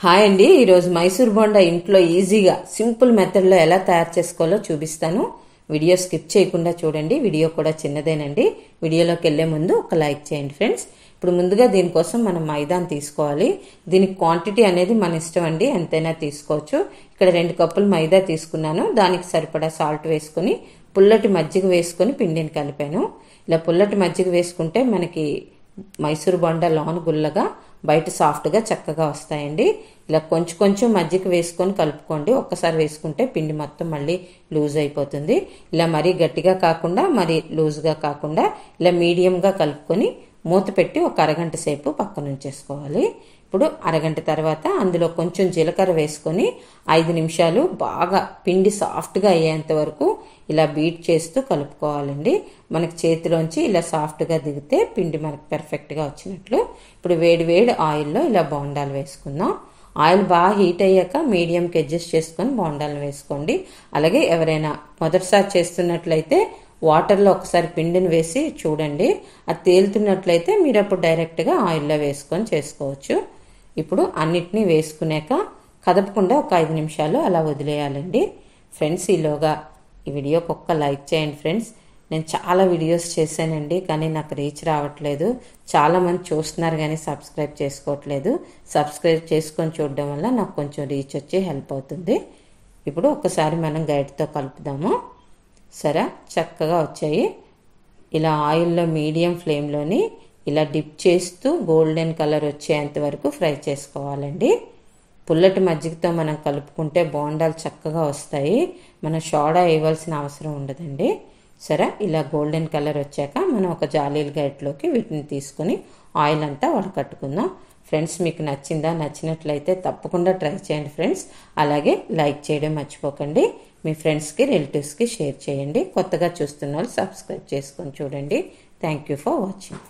Hi అండి, ఈరోజు మైసూర్ బోండా ఇంట్లో ఈజీగా సింపుల్ మెథడ్లో ఎలా తయారు చేసుకోవాలో చూపిస్తాను. వీడియో స్కిప్ చేయకుండా చూడండి. వీడియో కూడా చిన్నదేనండి. వీడియోలోకి వెళ్లే ముందు ఒక లైక్ చేయండి ఫ్రెండ్స్. ఇప్పుడు ముందుగా దీనికోసం మనం మైదాని తీసుకోవాలి. దీనికి క్వాంటిటీ అనేది మన ఇష్టం అండి, ఎంతైనా తీసుకోవచ్చు. ఇక్కడ 2 కప్పులు మైదా తీసుకున్నాను. దానికి సరిపడా సాల్ట్ వేసుకుని పుల్లటి మజ్జిగ వేసుకుని పిండిని కలిపాను. ఇలా పుల్లటి మజ్జిగ వేసుకుంటే మనకి మైసూర్ బోండా లోన గుల్లగా బయట సాఫ్ట్గా చక్కగా వస్తాయండి. ఇలా కొంచెం కొంచెం మజ్జిగ వేసుకొని కలుపుకోండి. ఒక్కసారి వేసుకుంటే పిండి మొత్తం మళ్ళీ లూజ్ అయిపోతుంది. ఇలా మరీ గట్టిగా కాకుండా మరీ లూజ్గా కాకుండా ఇలా మీడియంగా కలుపుకొని మూత పెట్టి ఒక అరగంట సేపు పక్కన ఉంచేసుకోవాలి. ఇప్పుడు అరగంట తర్వాత అందులో కొంచెం జీలకర్ర వేసుకొని 5 నిమిషాలు బాగా పిండి సాఫ్ట్గా అయ్యేంత వరకు ఇలా బీట్ చేస్తూ కలుపుకోవాలండి. మనకి చేతిలోంచి ఇలా సాఫ్ట్గా దిగితే పిండి మనకి పర్ఫెక్ట్గా వచ్చినట్లు. ఇప్పుడు వేడి వేడి ఆయిల్లో ఇలా బోండాలు వేసుకుందాం. ఆయిల్ బాగా హీట్ అయ్యాక మీడియంకి అడ్జస్ట్ చేసుకొని బోండాలు వేసుకోండి. అలాగే ఎవరైనా మొదటిసారి చేస్తున్నట్లయితే వాటర్లో ఒకసారి పిండిని వేసి చూడండి. అది తేలుతున్నట్లయితే మీరు అప్పుడు డైరెక్ట్గా ఆయిల్లో వేసుకొని చేసుకోవచ్చు. ఇప్పుడు అన్నిటినీ వేసుకున్నాక కదపకుండా ఒక 5 నిమిషాలు అలా వదిలేయాలండి. ఫ్రెండ్స్, ఈలోగా ఈ వీడియోకి ఒక్క లైక్ చేయండి ఫ్రెండ్స్. నేను చాలా వీడియోస్ చేశానండి, కానీ నాకు రీచ్ రావట్లేదు. చాలామంది చూస్తున్నారు కానీ సబ్స్క్రైబ్ చేసుకోవట్లేదు. సబ్స్క్రైబ్ చేసుకొని చూడడం వల్ల నాకు కొంచెం రీచ్ వచ్చి హెల్ప్ అవుతుంది. ఇప్పుడు ఒక్కసారి మనం గైడ్తో కలుపుదాము. సరే, చక్కగా వచ్చాయి. ఇలా ఆయిల్లో మీడియం ఫ్లేమ్లోని ఇలా డిప్ చేస్తూ గోల్డెన్ కలర్ వచ్చేంత వరకు ఫ్రై చేసుకోవాలండి. పుల్లటి మజ్జిగతో మనం కలుపుకుంటే బోండాలు చక్కగా వస్తాయి. మనం సోడా వేయవలసిన అవసరం ఉండదండి. సరే, ఇలా గోల్డెన్ కలర్ వచ్చాక మనం ఒక జాలీల గైట్లోకి వీటిని తీసుకుని ఆయిల్ అంతా వడకట్టుకుందాం. ఫ్రెండ్స్, మీకు నచ్చినట్లయితే తప్పకుండా ట్రై చేయండి ఫ్రెండ్స్. అలాగే లైక్ చేయడం మర్చిపోకండి. మీ ఫ్రెండ్స్కి, రిలేటివ్స్కి షేర్ చేయండి. కొత్తగా చూస్తున్న వాళ్ళు సబ్స్క్రైబ్ చేసుకొని చూడండి. Thank you for watching.